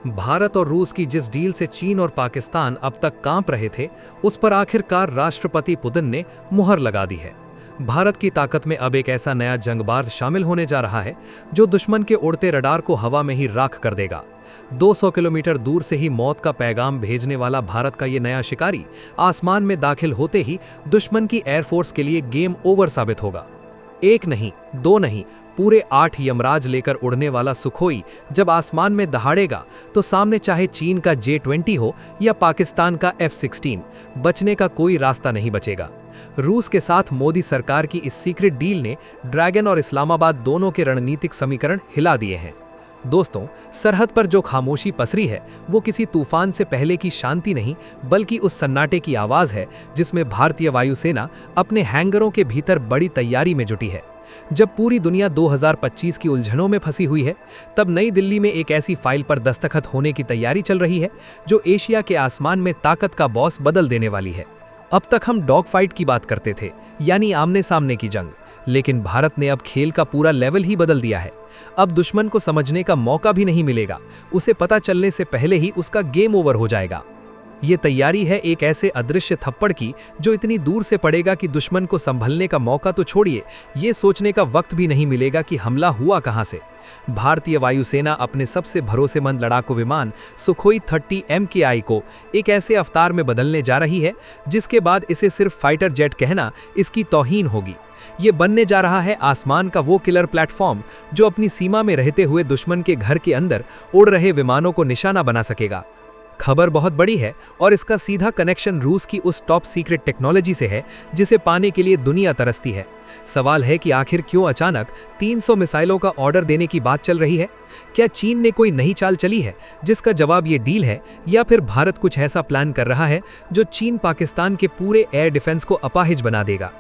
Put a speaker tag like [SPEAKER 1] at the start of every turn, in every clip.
[SPEAKER 1] भारत और रूस की जिस डील से चीन और पाकिस्तान अब तक कांप रहे थे, उस पर आखिरकार राष्ट्रपति पुतिन ने मुहर लगा दी है। भारत की ताकत में अब एक ऐसा नया जंगबाज शामिल होने जा रहा है जो दुश्मन के उड़ते रडार को हवा में ही राख कर देगा। 200 किलोमीटर दूर से ही मौत का पैगाम भेजने वाला भारत का ये नया शिकारी आसमान में दाखिल होते ही दुश्मन की एयरफोर्स के लिए गेम ओवर साबित होगा। एक नहीं, दो नहीं, पूरे 8 यमराज लेकर उड़ने वाला सुखोई जब आसमान में दहाड़ेगा तो सामने चाहे चीन का J-20 हो या पाकिस्तान का F-16, बचने का कोई रास्ता नहीं बचेगा। रूस के साथ मोदी सरकार की इस सीक्रेट डील ने ड्रैगन और इस्लामाबाद दोनों के रणनीतिक समीकरण हिला दिए हैं। दोस्तों, सरहद पर जो खामोशी पसरी है वो किसी तूफान से पहले की शांति नहीं, बल्कि उस सन्नाटे की आवाज है जिसमें भारतीय वायुसेना अपने हैंगरों के भीतर बड़ी तैयारी में जुटी है। जब पूरी दुनिया 2025 की उलझनों में फंसी हुई है, तब नई दिल्ली में एक ऐसी फाइल पर दस्तखत होने की तैयारी चल रही है जो एशिया के आसमान में ताकत का बॉस बदल देने वाली है। अब तक हम डॉग फाइट की बात करते थे, यानी आमने सामने की जंग, लेकिन भारत ने अब खेल का पूरा लेवल ही बदल दिया है। अब दुश्मन को समझने का मौका भी नहीं मिलेगा, उसे पता चलने से पहले ही उसका गेम ओवर हो जाएगा। ये तैयारी है एक ऐसे अदृश्य थप्पड़ की जो इतनी दूर से पड़ेगा कि दुश्मन को संभलने का मौका तो छोड़िए, ये सोचने का वक्त भी नहीं मिलेगा कि हमला हुआ कहां से। भारतीय वायुसेना अपने सबसे भरोसेमंद लड़ाकू विमान सुखोई 30 MKI को एक ऐसे अवतार में बदलने जा रही है जिसके बाद इसे सिर्फ फाइटर जेट कहना इसकी तौहीन होगी। ये बनने जा रहा है आसमान का वो किलर प्लेटफॉर्म जो अपनी सीमा में रहते हुए दुश्मन के घर के अंदर उड़ रहे विमानों को निशाना बना सकेगा। खबर बहुत बड़ी है और इसका सीधा कनेक्शन रूस की उस टॉप सीक्रेट टेक्नोलॉजी से है जिसे पाने के लिए दुनिया तरसती है। सवाल है कि आखिर क्यों अचानक 300 मिसाइलों का ऑर्डर देने की बात चल रही है? क्या चीन ने कोई नई चाल चली है जिसका जवाब ये डील है, या फिर भारत कुछ ऐसा प्लान कर रहा है जो चीन पाकिस्तान के पूरे एयर डिफेंस को अपाहिज बना देगा?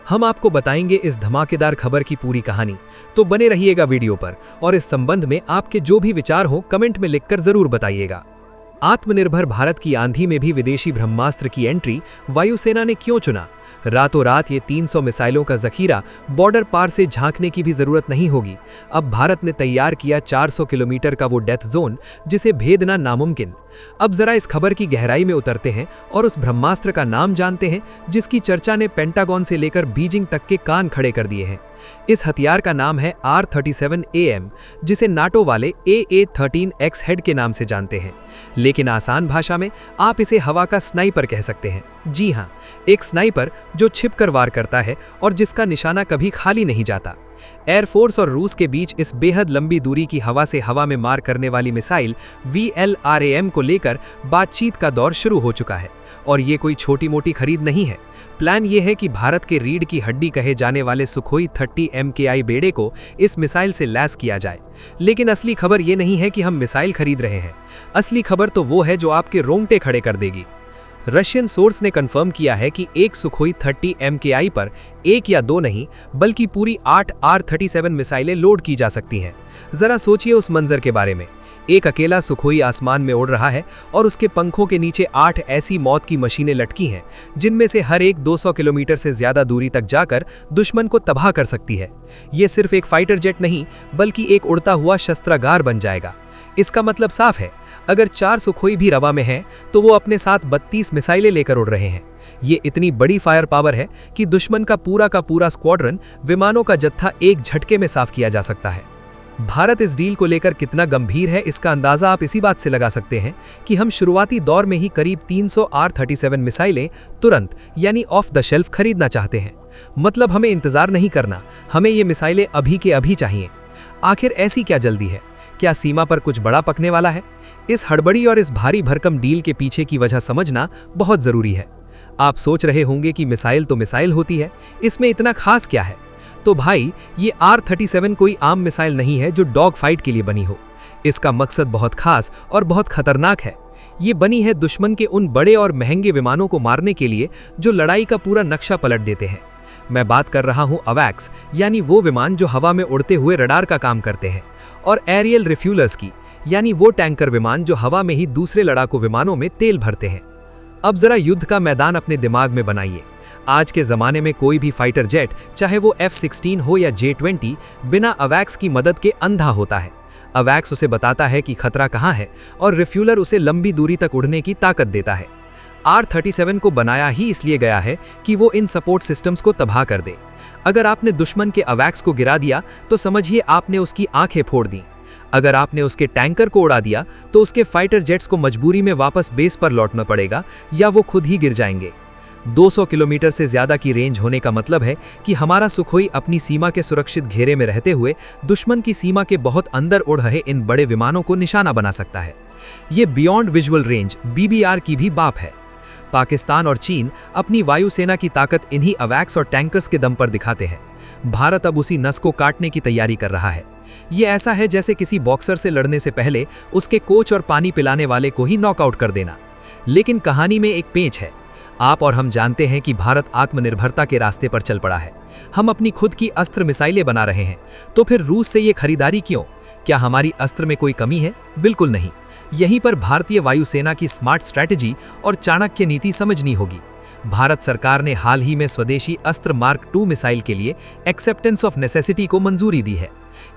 [SPEAKER 1] हम आपको बताएंगे इस धमाकेदार खबर की पूरी कहानी, तो बने रहिएगा वीडियो पर और इस संबंध में आपके जो भी विचार हो कमेंट में लिखकर जरूर बताइएगा। आत्मनिर्भर भारत की आंधी में भी विदेशी ब्रह्मास्त्र की एंट्री वायुसेना ने क्यों चुना? रातों रात ये 300 मिसाइलों का जखीरा बॉर्डर पार से झांकने की भी जरूरत नहीं होगी। अब भारत ने तैयार किया 400 किलोमीटर का वो डेथ जोन जिसे भेदना नामुमकिन। अब जरा इस खबर की गहराई में उतरते हैं और उस ब्रह्मास्त्र का नाम जानते हैं जिसकी चर्चा ने पेंटागन से लेकर बीजिंग तक के कान खड़े कर दिए हैं। इस हथियार का नाम है R-37AM, जिसे नाटो वाले AA-13X हेड के नाम से जानते हैं, लेकिन आसान भाषा में आप इसे हवा का स्नाइपर कह सकते हैं। जी हाँ, एक स्नाइपर जो छिपकर वार करता है और जिसका निशाना कभी खाली नहीं जाता। एयरफोर्स और रूस के बीच इस बेहद लंबी दूरी की हवा से हवा में मार करने वाली मिसाइल VLRAM को लेकर बातचीत का दौर शुरू हो चुका है, और ये कोई छोटी मोटी खरीद नहीं है। प्लान ये है कि भारत के रीढ़ की हड्डी कहे जाने वाले सुखोई 30 MKI बेड़े को इस मिसाइल से लैस किया जाए। लेकिन असली खबर ये नहीं है कि हम मिसाइल खरीद रहे हैं, असली खबर तो वो है जो आपके रोंगटे खड़े कर देगी। रशियन सोर्स ने कंफर्म किया है कि एक सुखोई 30 MKI पर एक या दो नहीं बल्कि पूरी 8 R-37 मिसाइलें लोड की जा सकती हैं। जरा सोचिए उस मंजर के बारे में। एक अकेला सुखोई आसमान में उड़ रहा है और उसके पंखों के नीचे 8 ऐसी मौत की मशीनें लटकी हैं जिनमें से हर एक 200 किलोमीटर से ज्यादा दूरी तक जाकर दुश्मन को तबाह कर सकती है। ये सिर्फ एक फाइटर जेट नहीं बल्कि एक उड़ता हुआ शस्त्रागार बन जाएगा। इसका मतलब साफ है, अगर 4 सुखोई भी रवा में हैं तो वो अपने साथ 32 मिसाइलें लेकर उड़ रहे हैं। ये इतनी बड़ी फायर पावर है कि दुश्मन का पूरा स्क्वाड्रन विमानों का जत्था एक झटके में साफ किया जा सकता है। भारत इस डील को लेकर कितना गंभीर है इसका अंदाजा आप इसी बात से लगा सकते हैं कि हम शुरुआती दौर में ही करीब 300 R-37 मिसाइलें तुरंत यानी ऑफ द शेल्फ खरीदना चाहते हैं। मतलब हमें इंतजार नहीं करना, हमें ये मिसाइलें अभी के अभी चाहिए। आखिर ऐसी क्या जल्दी है? क्या सीमा पर कुछ बड़ा पकने वाला है? इस हड़बड़ी और इस भारी भरकम डील के पीछे की वजह समझना बहुत जरूरी है। आप सोच रहे होंगे कि मिसाइल तो मिसाइल होती है, इसमें इतना खास क्या है? तो भाई, ये R-37 कोई आम मिसाइल नहीं है जो डॉग फाइट के लिए बनी हो। इसका मकसद बहुत खास और बहुत खतरनाक है। ये बनी है दुश्मन के उन बड़े और महंगे विमानों को मारने के लिए जो लड़ाई का पूरा नक्शा पलट देते हैं। मैं बात कर रहा हूँ अवैक्स, यानी वो विमान जो हवा में उड़ते हुए रडार का काम करते हैं, और एरियल रिफ्यूलर्स की, यानी वो टैंकर विमान जो हवा में ही दूसरे लड़ाकू विमानों में तेल भरते हैं। अब जरा युद्ध का मैदान अपने दिमाग में बनाइए। आज के ज़माने में कोई भी फाइटर जेट, चाहे वो F-16 हो या J-20, बिना अवैक्स की मदद के अंधा होता है। अवैक्स उसे बताता है कि खतरा कहाँ है और रिफ्यूलर उसे लंबी दूरी तक उड़ने की ताकत देता है। R-37 को बनाया ही इसलिए गया है कि वो इन सपोर्ट सिस्टम्स को तबाह कर दे। अगर आपने दुश्मन के अवैक्स को गिरा दिया तो समझिए आपने उसकी आंखें फोड़ दी। अगर आपने उसके टैंकर को उड़ा दिया तो उसके फाइटर जेट्स को मजबूरी में वापस बेस पर लौटना पड़ेगा या वो खुद ही गिर जाएंगे। 200 किलोमीटर से ज्यादा की रेंज होने का मतलब है कि हमारा सुखोई अपनी सीमा के सुरक्षित घेरे में रहते हुए दुश्मन की सीमा के बहुत अंदर उड़ रहे इन बड़े विमानों को निशाना बना सकता है। ये बियॉन्ड विजुअल रेंज BBR की भी बाप है। पाकिस्तान और चीन अपनी वायुसेना की ताकत इन्हीं अवैक्स और टैंकर्स के दम पर दिखाते हैं। भारत अब उसी नस को काटने की तैयारी कर रहा है। ये ऐसा है जैसे किसी बॉक्सर से लड़ने से पहले उसके कोच और पानी पिलाने वाले को ही नॉकआउट कर देना। लेकिन कहानी में एक पेंच है। आप और हम जानते हैं कि भारत आत्मनिर्भरता के रास्ते पर चल पड़ा है। हम अपनी खुद की अस्त्र मिसाइलें बना रहे हैं। तो फिर रूस से ये खरीदारी क्यों? क्या हमारी अस्त्र में कोई कमी है? बिल्कुल नहीं। यहीं पर भारतीय वायुसेना की स्मार्ट स्ट्रैटेजी और चाणक्य नीति समझनी होगी। भारत सरकार ने हाल ही में स्वदेशी अस्त्र मार्क 2 मिसाइल के लिए एक्सेप्टेंस ऑफ नेसेसिटी को मंजूरी दी है।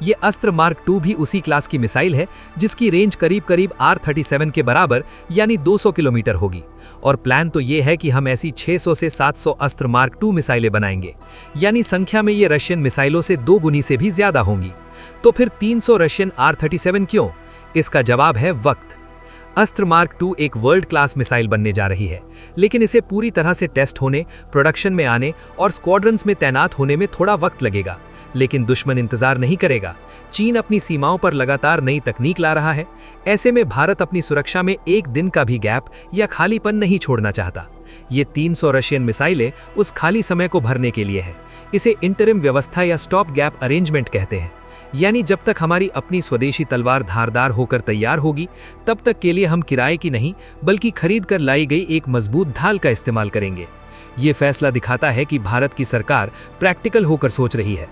[SPEAKER 1] ये अस्त्र मार्क 2 भी उसी क्लास की मिसाइल है जिसकी रेंज करीब करीब R-37 के बराबर यानी 200 किलोमीटर होगी। और प्लान तो ये है कि हम ऐसी 600 से 700 अस्त्र मार्क 2 मिसाइलें बनाएंगे, यानी संख्या में ये रशियन मिसाइलों से 2 गुनी से भी ज्यादा होंगी। तो फिर 300 रशियन R-37 क्यों? इसका जवाब है वक्त। अस्त्र मार्क 2 एक वर्ल्ड क्लास मिसाइल बनने जा रही है, लेकिन इसे पूरी तरह से टेस्ट होने, प्रोडक्शन में आने और स्क्वाड्रंस में तैनात होने में थोड़ा वक्त लगेगा। लेकिन दुश्मन इंतजार नहीं करेगा। चीन अपनी सीमाओं पर लगातार नई तकनीक ला रहा है। ऐसे में भारत अपनी सुरक्षा में एक दिन का भी गैप या खालीपन नहीं छोड़ना चाहता। ये 300 रशियन मिसाइलें उस खाली समय को भरने के लिए है। इसे इंटरिम व्यवस्था या स्टॉप गैप अरेंजमेंट कहते हैं। यानी जब तक हमारी अपनी स्वदेशी तलवार धारदार होकर तैयार होगी, तब तक के लिए हम किराए की नहीं बल्कि खरीद कर लाई गई एक मजबूत ढाल का इस्तेमाल करेंगे। ये फैसला दिखाता है कि भारत की सरकार प्रैक्टिकल होकर सोच रही है।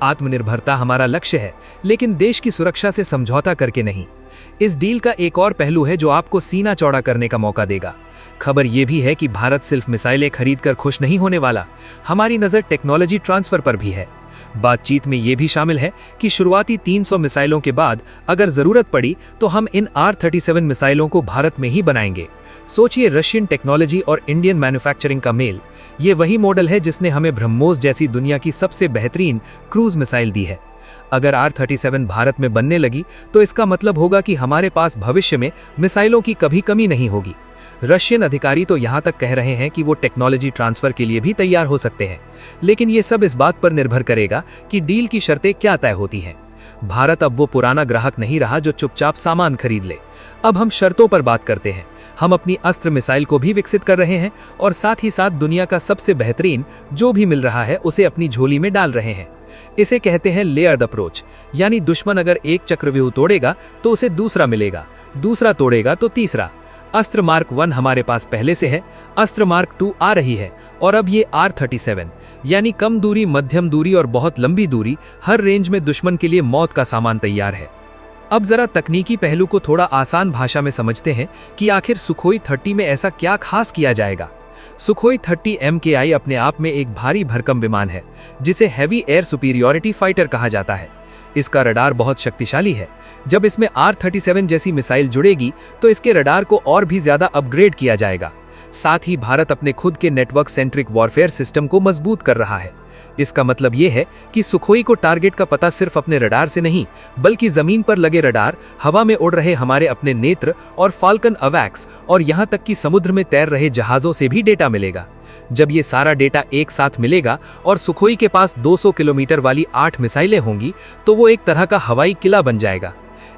[SPEAKER 1] आत्मनिर्भरता हमारा लक्ष्य है, लेकिन देश की सुरक्षा से समझौता करके नहीं। इस डील का एक और पहलू है जो आपको सीना चौड़ा करने का मौका देगा। खबर यह भी है कि भारत सिर्फ मिसाइलें खरीद कर खुश नहीं होने वाला। हमारी नजर टेक्नोलॉजी ट्रांसफर पर भी है। बातचीत में यह भी शामिल है कि शुरुआती 300 मिसाइलों के बाद अगर जरूरत पड़ी तो हम इन R-37 मिसाइलों को भारत में ही बनाएंगे। सोचिए, रशियन टेक्नोलॉजी और इंडियन मैन्युफैक्चरिंग का मेल। ये वही मॉडल है जिसने हमें ब्रह्मोस जैसी दुनिया की सबसे बेहतरीन क्रूज मिसाइल दी है। अगर R-37 भारत में बनने लगी तो इसका मतलब होगा कि हमारे पास भविष्य में मिसाइलों की कभी कमी नहीं होगी। रशियन अधिकारी तो यहाँ तक कह रहे हैं कि वो टेक्नोलॉजी ट्रांसफर के लिए भी तैयार हो सकते हैं। लेकिन ये सब इस बात पर निर्भर करेगा कि डील की शर्तें क्या तय होती हैं। भारत अब वो पुराना ग्राहक नहीं रहा जो चुपचाप सामान खरीद ले। अब हम शर्तों पर बात करते हैं। हम अपनी अस्त्र मिसाइल को भी विकसित कर रहे हैं और साथ ही साथ दुनिया का सबसे बेहतरीन जो भी मिल रहा है उसे अपनी झोली में डाल रहे हैं। इसे कहते हैं लेयर्ड अप्रोच, यानी दुश्मन अगर एक चक्रव्यूह तोड़ेगा तो उसे दूसरा मिलेगा, दूसरा तोड़ेगा तो तीसरा। अस्त्र मार्क 1 हमारे पास पहले से है, अस्त्र मार्क 2 आ रही है और अब ये R-37 यानी कम दूरी, मध्यम दूरी और बहुत लंबी दूरी, हर रेंज में दुश्मन के लिए मौत का सामान तैयार है। अब जरा तकनीकी पहलू को थोड़ा आसान भाषा में समझते हैं कि आखिर सुखोई 30 में ऐसा क्या खास किया जाएगा। सुखोई 30 MKI अपने आप में एक भारी भरकम विमान है जिसे हैवी एयर सुपीरियॉरिटी फाइटर कहा जाता है। इसका रडार बहुत शक्तिशाली है। जब इसमें R-37 जैसी मिसाइल जुड़ेगी तो इसके रडार को और भी ज्यादा अपग्रेड किया जाएगा। साथ ही भारत अपने खुद के नेटवर्क सेंट्रिक वॉरफेयर सिस्टम को मजबूत कर रहा है। इसका मतलब ये है कि सुखोई को टारगेट का पता सिर्फ अपने रडार से नहीं, बल्कि जमीन पर लगे रडार, हवा में उड़ रहे हमारे अपने नेत्र और फाल्कन अवैक्स और यहाँ तक कि समुद्र में तैर रहे जहाजों से भी डेटा मिलेगा। जब ये सारा डेटा एक साथ मिलेगा और सुखोई के पास 200 किलोमीटर वाली 8 मिसाइलें होंगी तो वो एक तरह का हवाई किला बन जाएगा।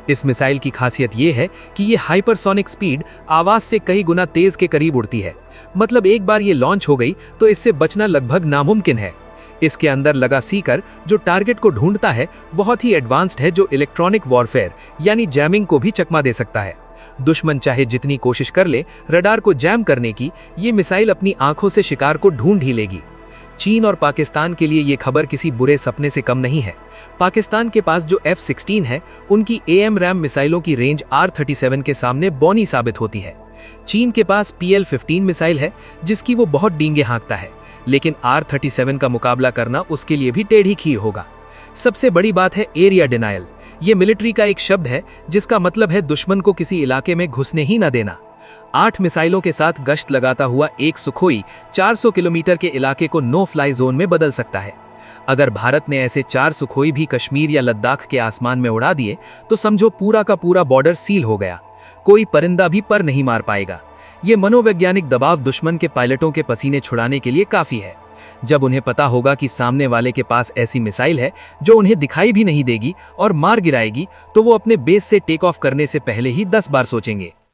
[SPEAKER 1] इस मिसाइल की खासियत ये है कि ये हाइपरसोनिक स्पीड आवाज से कई गुना तेज के करीब उड़ती है। मतलब एक बार ये लॉन्च हो गई तो इससे बचना लगभग नामुमकिन है। इसके अंदर लगा सीकर जो टारगेट को ढूंढता है बहुत ही एडवांस्ड है, जो इलेक्ट्रॉनिक वॉरफेयर यानी जैमिंग को भी चकमा दे सकता है। दुश्मन चाहे जितनी कोशिश कर ले रडार को जैम करने की, ये मिसाइल अपनी आंखों से शिकार को ढूंढ ही लेगी। चीन और पाकिस्तान के लिए ये खबर किसी बुरे सपने से कम नहीं है। पाकिस्तान के पास जो F-16 है उनकी AMRAAM मिसाइलों की रेंज R-37 के सामने बौनी साबित होती है। चीन के पास PL-15 मिसाइल है जिसकी वो बहुत डींगे हाँकता है, लेकिन R-37 का मुकाबला करना उसके लिए भी टेढ़ी खीर होगा। सबसे बड़ी बात है एरिया डिनायल, ये मिलिट्री का एक शब्द है जिसका मतलब है दुश्मन को किसी इलाके में घुसने ही न देना। 8 मिसाइलों के साथ गश्त लगाता हुआ एक सुखोई 400 किलोमीटर के इलाके को नो फ्लाई जोन में बदल सकता है। अगर भारत ने ऐसे 4 सुखोई भी कश्मीर या लद्दाख के आसमान में उड़ा दिए तो समझो पूरा का पूरा बॉर्डर सील हो गया, कोई परिंदा भी पर नहीं मार पाएगा। ये मनोवैज्ञानिक दबाव दुश्मन के पायलटों के पसीने छुड़ाने के लिए काफी है। जब उन्हें पता होगा कि सामने वाले के पास ऐसी मिसाइल है जो उन्हें दिखाई भी नहीं देगी और मार गिराएगी, तो वो अपने बेस से टेक ऑफ करने से पहले ही 10 बार सोचेंगे।